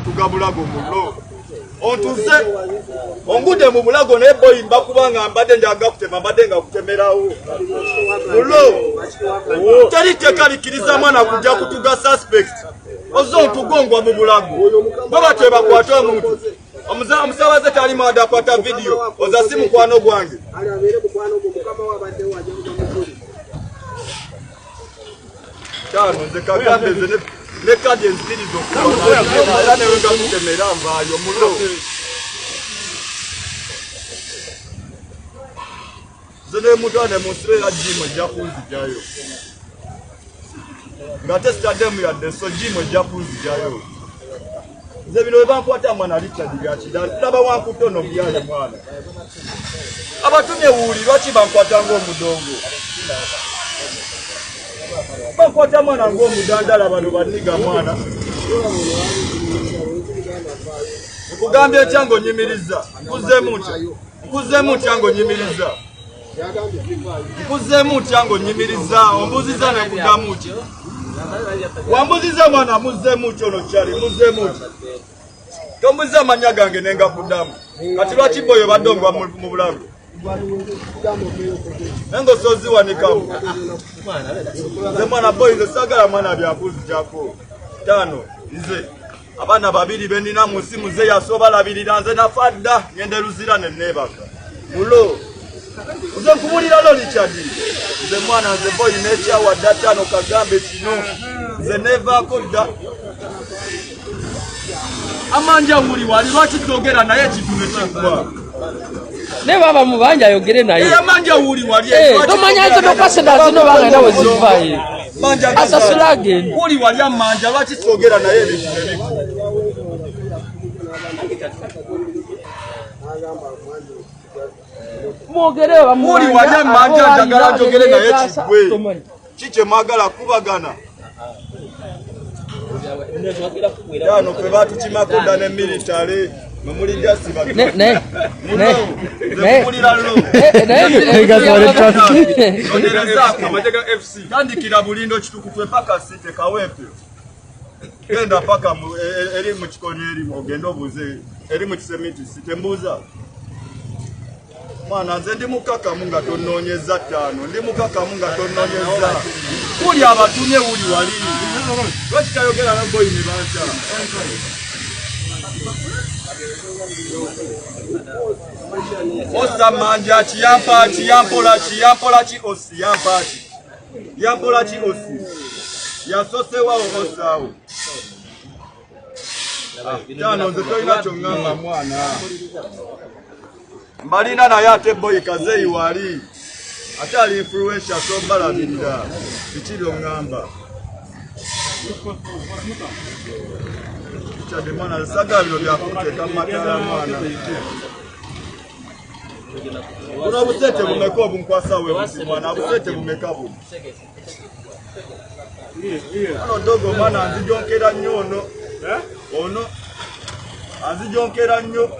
tugabulago mulo ontuze ongude mu bulago ne boy mbakubanga mbadde njaga kutema mbadde nga kutemerawo mulo tali tekalikiriza mwana kujja kutuga suspect ozo ntugongwa mu bulago baba teba kwata omuntu omusabaze tali mada kwata video oza simu kwano gwange Chano nze kagambe nze ne kadi enzirizo kuba ne wenga kutemera mvayo mulo zene mutane musire ya jimo jakunzi jayo ngate stadium ya deso jimo jakunzi jayo nze bino bankwata mwana Richard Gachida ndaba wankutono byale mwana abatumye wuli lwaki bankwata ng'omudongo bakwata mwana ng'omudandala bano baniga mwana nkugambye kyango nyimiriza nkuzemu kyango nyimiriza nkuzemu kyango nyimiriza ombuziza ne kudamu ki wambuziza mwana muzemu kyono kyali muzemu ki tombuziza amanya gange nenga kudamu kati lwaki boyo badongwa mu bulago Nengo sozi wanikamu Zemana boy nze sagala mwana byakuzi jako tano nze abana babiri benina musimu ze yasoba labirira nze nafadda ngende luzira ne nebaka mulo nze nkubulira lo lichadi nze mwana nze boy necha wa datano kagambe kino nze neva kodda amanja muri wali lwaki togera naye kitume kikuba ne baba mubanja yogere naye amanja uri wali tomanya nze bakasenda zino bagenda wezivaye manja asasulage uri wali amanja lwaki togera naye ebintu mwogere uri wali amanja njagala njogere naye kigwe kiche magala kubagana Yano kwe batu chimakonda ne military memuli jasi batu ne Majega FC kandikira bulindo chitukutwe paka site kawepe genda paka eri mu kikoni eri mogendo buze eri mu kisemiti site mbuza mwana nze ndi mukaka munga tononyeza tano ndi mukaka munga tononyeza kuli abatumye uli wali lwaki tayogera na boy ni banta osa manja chiyampola chi osi yampola chi osi yasose wao osawo tano nze toyina kyongamba mwana Marina na yate boy kazei wali atali influencer so balabirira bichiro ngamba chade mwana saga bino bya kuteka matala mwana kuna busete bumeko bunkwasa we mwana busete bumekabu ano dogo mwana anzijonkera nnyo ono anzijonkera nnyo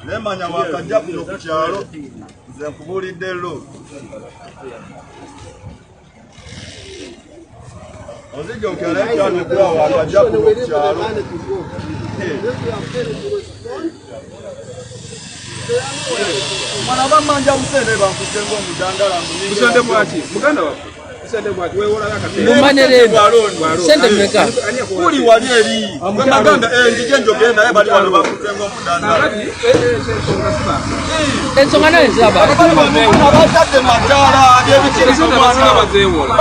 nemanya wakajja kuno ku kyalo nze nkubulidde lo ozijonkera ekyalo kwa wakajja kuno ku kyalo mwana bamanja musene bankusenga omudandala musende mwaki muganda wa musende mwaki wewola yakati mumanere sende meka kuli wali eri kwamaganda ndije njogenda naye bali bano bakusenga omudandala ensonga nayo zaba abatate matala byebikirizo mwana bazewola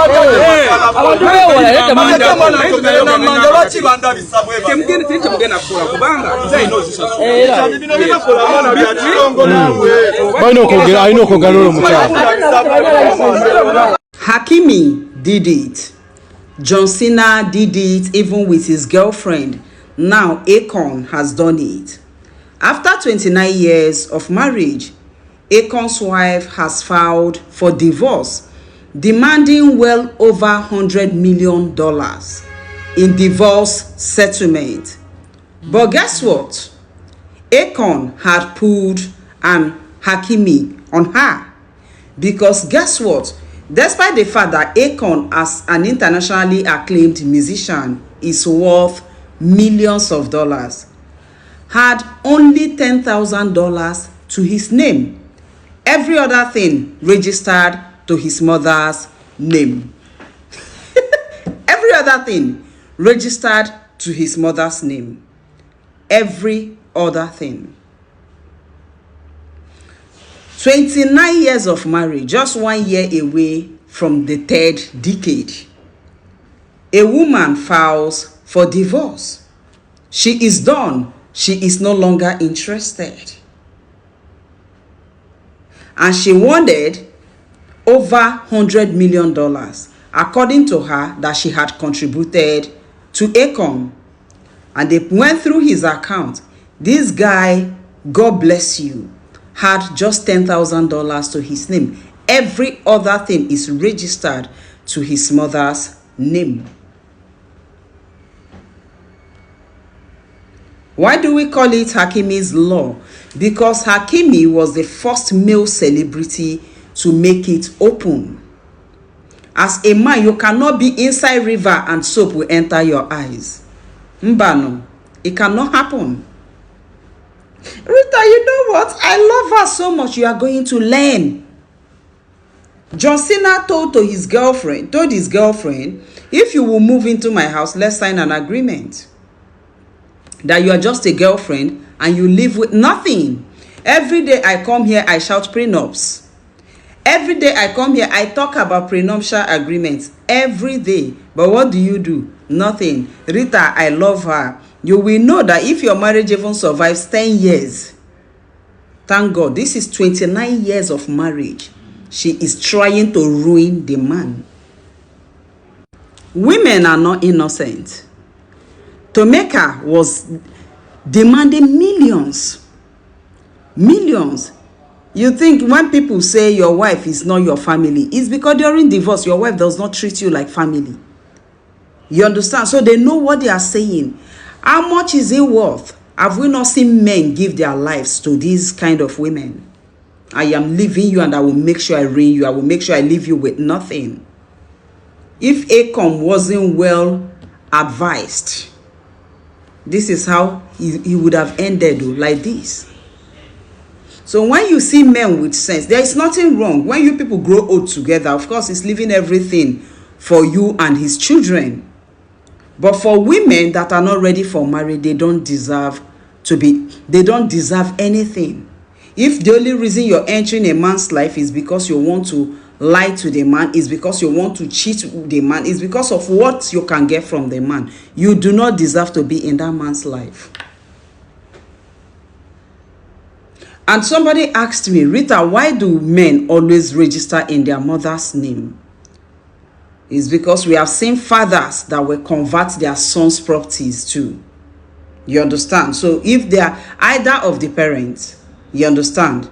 abantu bewola leta manja manja lwaki bandabisabwe kemugende tinche mugenda kukola kubanga nze ino zisasu bino binakola mwana byakirongo nawe ayina okwogera olwo mukyala Hakimi did it. John Cena did it even with his girlfriend. Now Akon has done it. After 29 years of marriage, Akon's wife has filed for divorce, demanding well over $100 million in divorce settlement. But guess what? Akon had pulled an Hakimi on her. Because guess what? Despite the fact that Akon, as an internationally acclaimed musician, is worth millions of dollars, had only $10,000 to his name. Every other thing registered to his mother's name. Every other thing registered to his mother's name. Every other thing. 29 years of marriage, just 1 year away from the 3rd decade. A woman files for divorce. She is done. She is no longer interested. And she wanted over $100 million, according to her, that she had contributed to Akon. And they went through his account. This guy, God bless you, had just $10,000 to his name. Every other thing is registered to his mother's name. Why do we call it Hakimi's law? Because Hakimi was the first male celebrity to make it open. As a man, you cannot be inside river and soap will enter your eyes. Mbano, it cannot happen. Rita, you know what? I love her so much. You are going to learn. John Cena told his girlfriend, if you will move into my house, let's sign an agreement that you are just a girlfriend and you live with nothing. Every day I come here, I shout prenups. Every day I come here, I talk about prenuptial agreements. Every day. But what do? Nothing. Rita, I love her. You will know that if your marriage even survives 10 years, thank God, this is 29 years of marriage. She is trying to ruin the man. Women are not innocent. Tomeka was demanding millions. Millions. You think when people say your wife is not your family, it's because during divorce, your wife does not treat you like family. You understand? So they know what they are saying. How much is it worth? Have we not seen men give their lives to these kind of women? I am leaving you and I will make sure I ruin you. I will make sure I leave you with nothing. If Akon wasn't well advised, this is how he would have ended like this. So when you see men with sense, there is nothing wrong. When you people grow old together, of course, he's leaving everything for you and his children. But for women that are not ready for marriage, they don't deserve anything. If the only reason you're entering a man's life is because you want to lie to the man, is because you want to cheat the man, is because of what you can get from the man, you do not deserve to be in that man's life. And somebody asked me, Rita, why do men always register in their mother's name? It's because we have seen fathers that will convert their sons' properties too. You understand? So if they are either of the parents, you understand,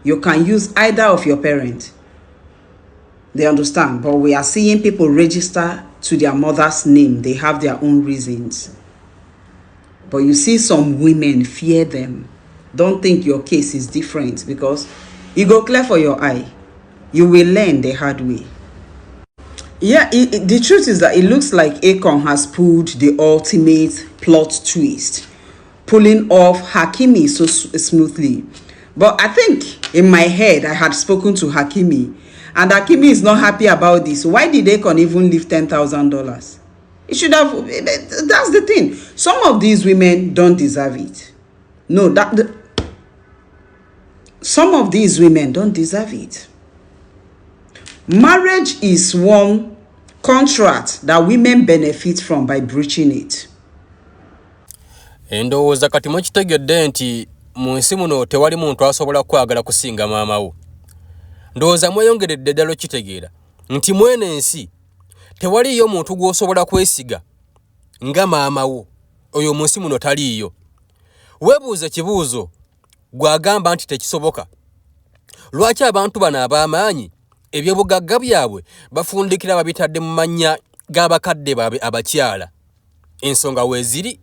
you can use either of your parents. They understand. But we are seeing people register to their mother's name. They have their own reasons. But you see some women fear them. Don't think your case is different, because you go clear for your eye. You will learn the hard way. Yeah, the truth is that it looks like Akon has pulled the ultimate plot twist, pulling off Hakimi so smoothly. But I think in my head, I had spoken to Hakimi, and Hakimi is not happy about this. Why did Akon even leave $10,000? It should have. That's the thing. Some of these women don't deserve it. No, some of these women don't deserve it. Marriage is one contract that women benefit from by breaching it. Endowooza kati mukitegedde nti mu nsi muno tewali muntu asobola kwagala kusinga maama wo. Ndowooza mweyongeredde ddala okitegeera nti mwene ensi tewaliyo muntu gw'osobola kwesiga nga maama wo. Oyo mu nsi muno taliiyo. Weebuuze kibuuzo gwagamba nti tekisoboka. Lwaki abantu bano ab'amaanyi ebyobugagga byabwe bafundikira babitadde mu mannya g'abakadde baabwe abakyala? Ensonga weeziri.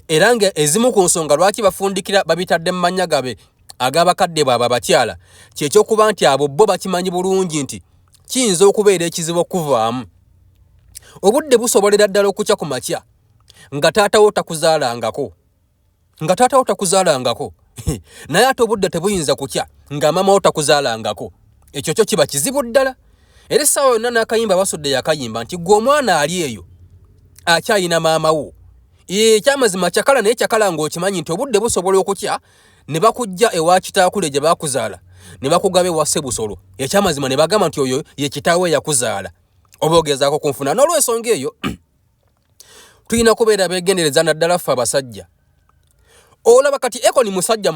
Era nga ezimu ku nsonga lwaki bafundikira babitadde mu mannya gabe ag'abakadde baabwe abakyala kyekyokuba nti abo bo bakimanyi bulungi nti kiyinza okubeera ekizibu okuvaamu. Obudde busobolera ddala okukya ku makya nga taata wo takuzaalangako, nga taata otakuzaalangako naye ate obudde tebuyinza kutya nga mama otakuzaalangako ekyo kyo kiba kizibu ddala era essaawa yonna n'akayimba basudde yakayimba nti gwe omwana ali eyo akyayina maama wo ekyamazima kyakala naye kyakala ng'okimanyi nti obudde busobola okutya ne bakujja ewa kitaakule gye bakuzaala ne bakugaba ewa Ssebusolo ekyamazima ne bagamba nti oyo ye kitaawe yakuzaala oba ogezaako kunfuna n'olw'ensonga eyo tulina kubeera beegendereza naddala ffe abasajja olaba kati Ekoni musajja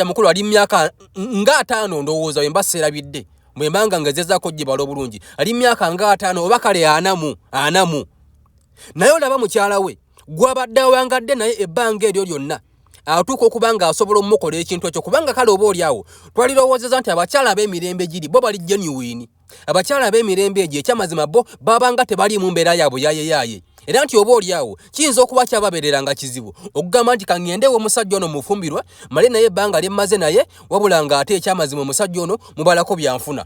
mukulu ali myaka nga 5 ndowooza wemba seerabidde mwembanga ngezezaako gibala obulungi ali myaka nga 5 oba kale 4 naye olaba mukyala we gwabadde awangadde naye ebbanga eryo lyonna atuuka okubanga asobola omukola ekintu ekyo kubanga kale oba oli awo twalirowoozeza nti abakyala ab'emirembe giri bo bali genuine abakyala ab'emirembe egyo ekyamazima bo babanga tebaliimu mbeera yaabwe yaye era nti oba oli awo kiyinza okuba kyababeerera nga kizibu okugamba nti kaŋŋendewo omusajja ono mufumbirwa male naye ebbanga lyemmaze naye wabula nga ate ekyamazima omusajja ono mubalako byanfuna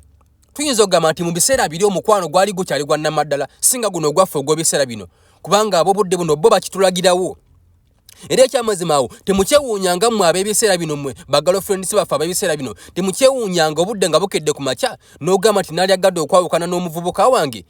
tuyinza okugamba nti mu biseera biri omukwano gwali gukyali gwa nnamaddala singa guno ogwaffe ogw'ebiseera bino kubanga ab'obudde buno bo bakitulagirawo era ekyamazima awo temukyewuunyanga mmwe ab'ebiseera bino mmwe bagirlfriends baffe ab'ebiseera bino temukyewuunyanga obudde nga bukedde ku makya n'ogamba nti naalyagadde okwawukana n'omuvubuka wange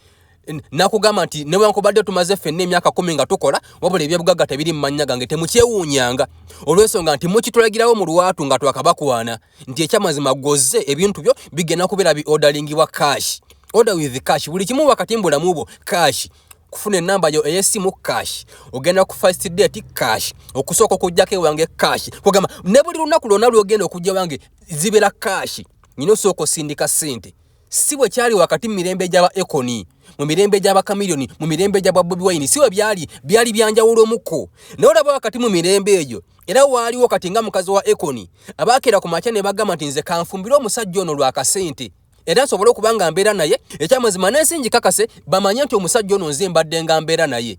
nakugamba nti newankubadde tumaze ffenna emyaka 10 nga tukola wabula ebyobugagga tebiri mu mannya gange temukyewuunyanga olw'ensonga nti mukitulagirawo mu lwatu nga twakabakwana nti ekyamazima gozze ebintu byo bigenda kubeera biodaringibwa cash order with cash buli kimu wakati mbulamu bwo cash kufuna enamba yo ey'essimu cash ogenda ku first date cash okusooka okujjako ewange cash kugamba ne buli lunaku lwonna lwogenda okujja wange zibeera cash nyina osooka osindika ssente si bwe kyali wakati mu mirembe gy'aba Ekoni mu mirembe gy'aba Chameleone mu mirembe gy'aba Bobi Wine si bwe byali byanjawulo omukko naye olaba wakati mu mirembe egyo era waaliwo kati nga mukazi wa Ekoni abaakera ku makya ne bagamba nti nze kanfumbire omusajja ono lwakasente era nsobole okuba nga mbeera naye ekyamazima n'ensingi kakase bamanye nti omusajja ono nze mbadde nga mbeera naye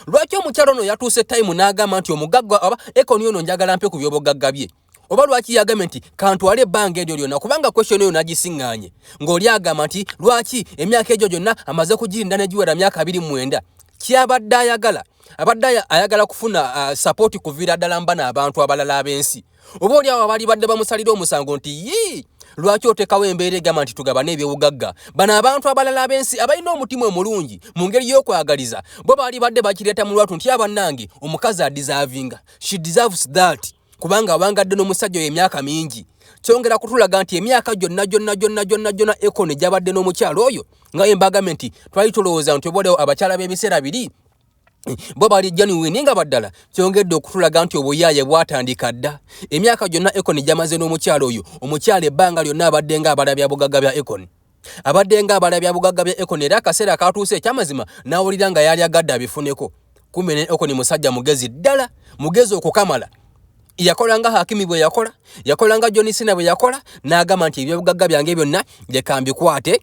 lwaki omukyalo ono yatuuse time n'agamba nti omugagga aba Ekoni ono njagala mpe ku by'obugagga bye oba lwaki yagambye nti kantwale ebbanga eryo lyonna kubanga question eyo nagisiŋŋaanye ng'oli agamba nti lwaki emyaka egyo gyonna amaze kugirinda ne giwera myaka 29 kyabadde ayagala abadde ayagala kufuna support kuviira ddala mbana abantu abalala ab'ensi oba oli awo abali badde bamusalira omusango nti lwaki otekawo embeera egamba nti tugabane ebyobugagga bano abantu abalala ab'ensi abalina omutima omulungi mu ngeri y'okwagaliza bo baali badde bakireeta mu lwatu nti abannange omukazi adeservinga she deserves that kubanga awangadde n'omusajja oyo emyaka mingi kyongera kutulaga nti emyaka gyonna Ekoni gyabadde n'omukyalo oyo nga embagame nti twali tulowooza nti obaolewo abakyala b'ebiseera biri bo bali genuine nga baddala kyongedde okutulaga nti obuyaaye bwatandika dda emyaka gyonna Ekoni gyamaze n'omukyalo oyo omukyalo ebbanga lyonna abadde nga abalabya bugagga bya Ekoni abadde nga abalabya bugagga bya Ekoni era akaseera katuuse ekyamazima n'awulira nga yali agadde abifuneko kumbe ne Ekoni musajja mugezi ddala mugezi okukamala yakola nga Hakimi bwe yakola nga John Cena bwe yakola n'agamba nti ebyobugagga byange byonna leka mbikwate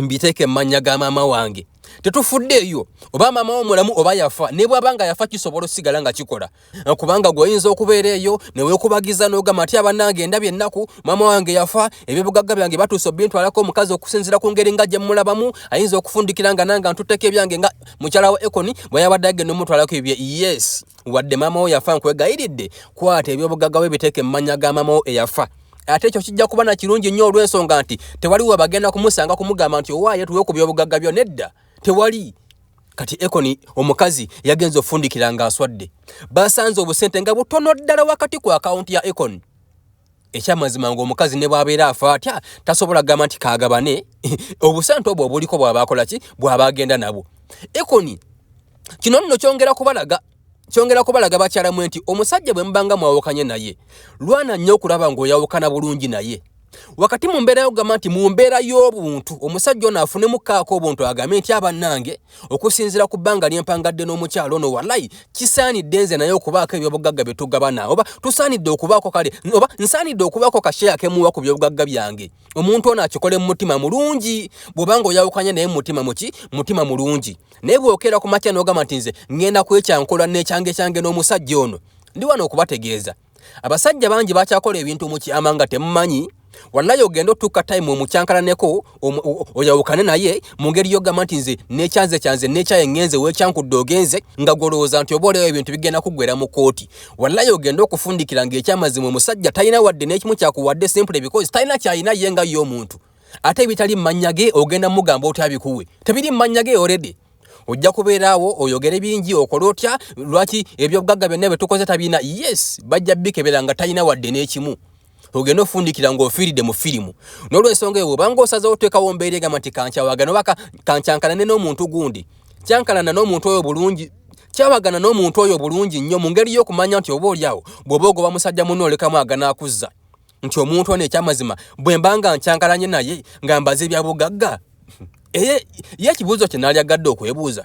mbiteeke emmanya ga maama wange tetufuddeeyo oba maama wo mulamu oba yafa ne bw'abanga yafa kisobola osigala nga kikola kubanga gw'oyinza okubeera eyo ne weekubagiza n'ogamba nti abannange endabye ennaku maama wange yafa ebyobugagga byange batuuse obintwalako omukazi okusinziira ku ngeri nga gye mulabamu ayinza okufundikira nga nange ntutteko ebyange nga mukyala wa Ekoni bwe yabadde agenda omutwalako ebye yes wadde maama wo yafa nkwegayiridde kwata ebyobugagga bwe biteeke emmanya ga maama wo eyafa ate ekyo kijja kuba na kirungi nnyo olw'ensonga nti tewaliwo bagenda kumusanga kumugamba nti owaaye tuwe ku byobugagga byo nedda tewali kati Ekoni omukazi yagenza ofundikira nga aswadde basanze obusente nga butono ddala wakati ku akawunti ya Ekoni ekyamazima ng'omukazi ne bw'abeera afa atya tasobola gamba nti kaagabane obusente obwo obuliko bw'aba akola ki bw'aba agenda nabwo Ekoni kino nno kyongera kubalaga bakyala mwe nti omusajja bwe mbanga mwawukanye naye lwana nnyo okulaba ng'oyawukana bulungi naye wakati mu mbeera y'okugamba nti mu mbeera y'obuntu omusajja ono afunemu kaako obuntu agambe nti abannange okusinziira ku bbanga lyempangadde n'omukyalo ono walayi kisaanidde nze naye okubaako ebyobugagga bye tugabana oba tusaanidde okubaako kale oba nsaanidde okubaako kasheya kemuwa ku byobugagga byange omuntu ono akikole mu mutima mulungi bw'obanga oyawukanye naye mutima mulungi naye bw'okeera ku makya n'ogamba nti nze ngenda kwekyankola n'ekyange n'omusajja ono ndi wano okubategeeza abasajja bangi bakyakola ebintu mu kyama nga temumanyi wallahi ogenda otuuka time omukyankalaneko oyawukane naye mu ngeri yogamba nti nze nekyanze nekyayengenze wekyankudde ogenze nga golowooza nti oba olewo ebintu bigenda kuggwera mu kooti wallahi ogenda okufundikira ng'ekyamazima omusajja talina wadde n'ekimu kyakuwadde simple because talina kyalina ye nga ye omuntu ate ebitali mmanya ge ogenda mugamba otya bikuwe tebiri mmanya ge already ojja kubeeraawo oyogere bingi okola otya lwaki ebyobugagga byonna bye tukoze tabiina yes bajja bikebera nga talina wadde n'ekimu ogenda ofundikira ng'ofiiridde mu firimu n'olwensonga eyo obanga osazeewo oteekawo mbeera egamba nti kankyawagana oba kankyankalane n'omuntu gundi kyankalana n'omuntu oyo bulungi kyawagana n'omuntu oyo bulungi nnyo mu ngeri y'okumanya nti oba oliawo bw'oba ogoba musajja munno olekamu aganaakuzza nti omuntu ono ekyamazima bwe mba nga nkyankalanye naye nga mbaze ebyabugagga ye ekibuuzo kye naalyagadde okwebuuza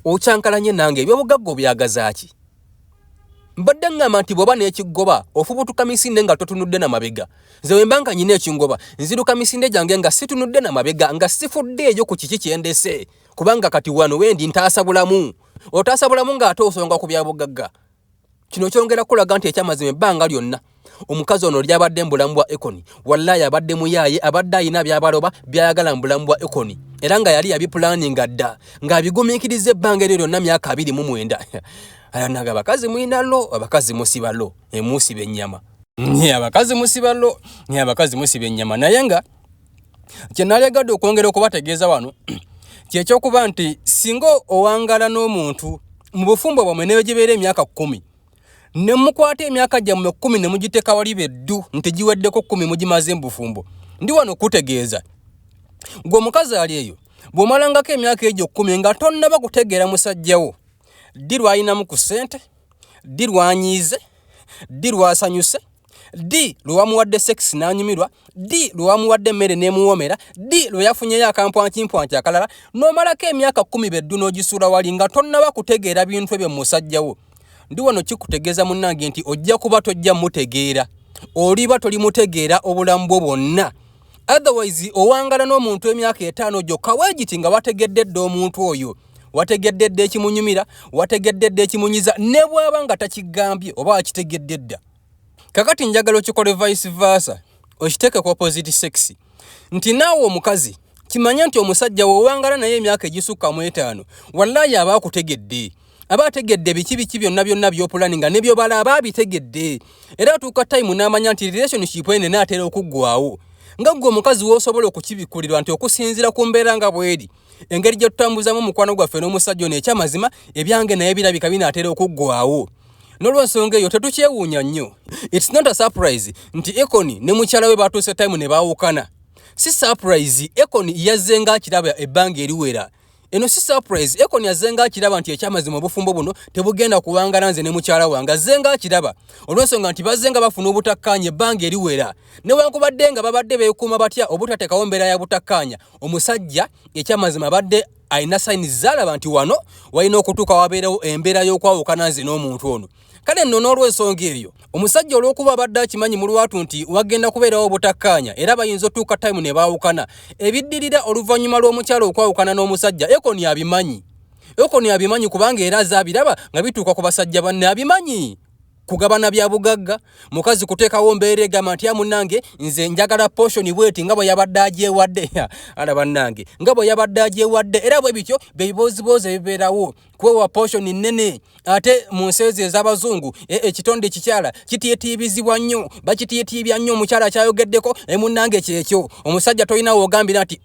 okyankalanye nange ebyobugagga obyagaza ki mbadde ngamba nti bw'oba n'ekigoba ofubutuka misinde nga totunudde na mabega nze bwe mba nga nyina ekingoba nziruka misinde gyange nga situnudde na mabega nga sifudde eyo ku kiki kyendese kubanga kati wano wendi ntaasa bulamu otaasa bulamu ng'ate osonga ku byabugagga kino kyongera kulaga nti ekyamazima ebbanga lyonna omukazi ono lyabadde mu bulamu bwa Ekoni wallahi abadde muyaaye abadde ayina byabaloba byayagala mu bulamu bwa Ekoni era nga yali yabipulaninga dda ng'abigumiikiriza ebbanga eryo lyonna myaka 29 alanaga abakazi mwina lo abakazi musiba lo emusiba ennyama abakazi musiba lo abakazi musiba ennyama naye nga kye nalyagadde okwongera okubategeeza wano kyekyokuba nti singa owangala n'omuntu mu bufumbo bwamwe neyo gibeera emyaka 10 ne mukwata emyaka gyammwe 10 ne mugiteeka wali beddu nti giweddeko 10 mugimaze mu bufumbo ndi wano kutegeeza gwe omukazi ali eyo bw'omalangako emyaka egyo 10 nga tonnaba kutegeera musajjawo ddi lwayinamu ku ssente ddi lwanyiize ddi lwasanyuse ddi lwewamuwadde sekisi n'anyumirwa ddi lwewamuwadde emmere n'emuwomera ddi lwe yafunyeyo akampwankimpwanki akalala n'omalako emyaka 10 beddu n'ogisuula wali nga tonnaba kutegeera bintu ebyo mu musajjawo ndi wano kikutegeeza munnange nti ojja kuba tojja mutegeera oliba tolimutegeera obulamu bwo bwonna otherwise owangala n'omuntu emyaka 5 gyokka weegiti nga wategedde dda omuntu oyo wategedde dda ekimunyumira wategedde dda ekimunyiza ne bw'aba nga takigambye oba wakitegedde dda kakati njagala okikole vice versa okiteeke ku opposite sex nti naawe omukazi kimanya nti omusajja wowangala naye emyaka egisukka mu 5 wallahi aba akutegedde aba ategedde biki byonna by'opulaninga ne byobala aba abitegedde era atuuka time n'amanya nti relationship ene naatera okuggwawo nga gwe omukazi w'osobola okukibikulirwa nti okusinziira ku mbeera nga bweri engeri gye tutambuzamu omukwano gwaffe n'omusajja ono ekyamazima ebyange naye birabika binaatera okuggwawo n'olwensonga eyo tetukyewuunya nnyo it's not a surprise nti Ekoni ne mukyala we batuuse time ne baawukana si surprise Ekoni yazzenga akiraba ebbanga eriwera eno si surprise Ekoni yazzenga akiraba nti ekyamazima obufumbo buno tebugenda kuwangala nze ne mukyala wange azzenga akiraba olwensonga nti bazzenga bafuna obutakkaanya ebbanga eriwera newankubadde nga babadde beekuuma batya obutateekawo mbeera ya butakkaanya omusajja ekyamazima abadde ayina sayini zaalaba nti wano walina okutuuka wabeerawo embeera y'okwawukana nze n'omuntu ono kale nno n'olwensonga eyo omusajja olw'okuba abadde akimanyi mu lwatu nti wagenda kubeerawo obutakkaanya era bayinza otuuka time ne baawukana ebiddirira oluvannyuma lw'omukyala okwawukana n'omusajja Ekoni abimanyi kubanga era azaabiraba nga bituuka ku basajja banne abimanyi kugabana bya bugagga mukazi kuteekawo mbeera egamba nti munnange nze njagala portion bweti nga bwe yabadde agyewadde ala bannange nga bwe yabadde agyewadde era bwe bityo beiboozibozi ebibeerawo kwewa portion nnene ate mu nseezi ez'abazungu ekitonde kikyala kitiyetiibizibwa nnyo bakitiyetiibya nnyo omukyala akyayogeddeko munnange kyekyo omusajja toyinawo ogambira nti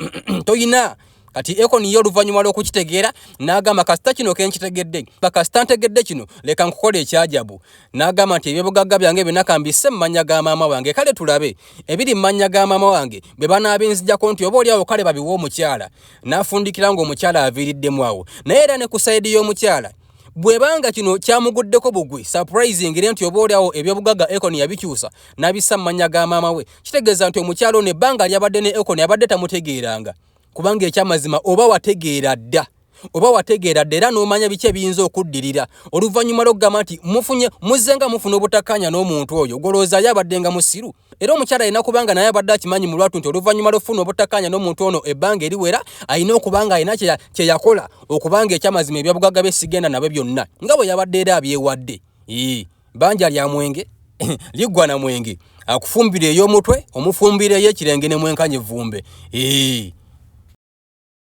toyina kati Ekoni yo oluvannyuma lw'okukitegeera n'agamba kasita kino kenkitegedde bakasita ntegedde kino leka nkukola ekyajabu n'agamba nti ebyobugagga byange byonna kambisse mu mannya ga maama wange kale tulabe ebiri mu mannya ga maama wange be banaabinzijjako nti oba oliawo kale babiwa omukyala n'afundikira ng'omukyala aviiriddemu awo naye era ne ku sayidi y'omukyala bwebanga kino kyamuguddeko bugwi surprising nti oba oliawo ebyobugagga Ekoni yabikyusa n'abissa mu mannya ga maama we kitegeeza nti omukyala ono ebbanga lyabadde ne Ekoni abadde tamutegeeranga kubanga ekyamazima oba wategeera dda era n'omanya biki ebiyinza okuddirira oluvannyuma lw'okugamba nti muzzenga mufuna obutakkaanya n'omuntu oyo golowooza yabadde nga musiru era omukyala alina kubanga naye abadde akimanyi mu lwatu nti oluvannyuma lw'okufuna obutakkaanya n'omuntu ono ebbanga eriwera alina okubanga alina kye yakola okubanga ekyamazima ebyabugagga bye sigenda nabyo byonna nga bwe yabadde era abyewadde banji alya mwenge ligwa na mwenge akufumbire ey'omutwe omufumbire ey'ekirenge ne mwenkanye vumbe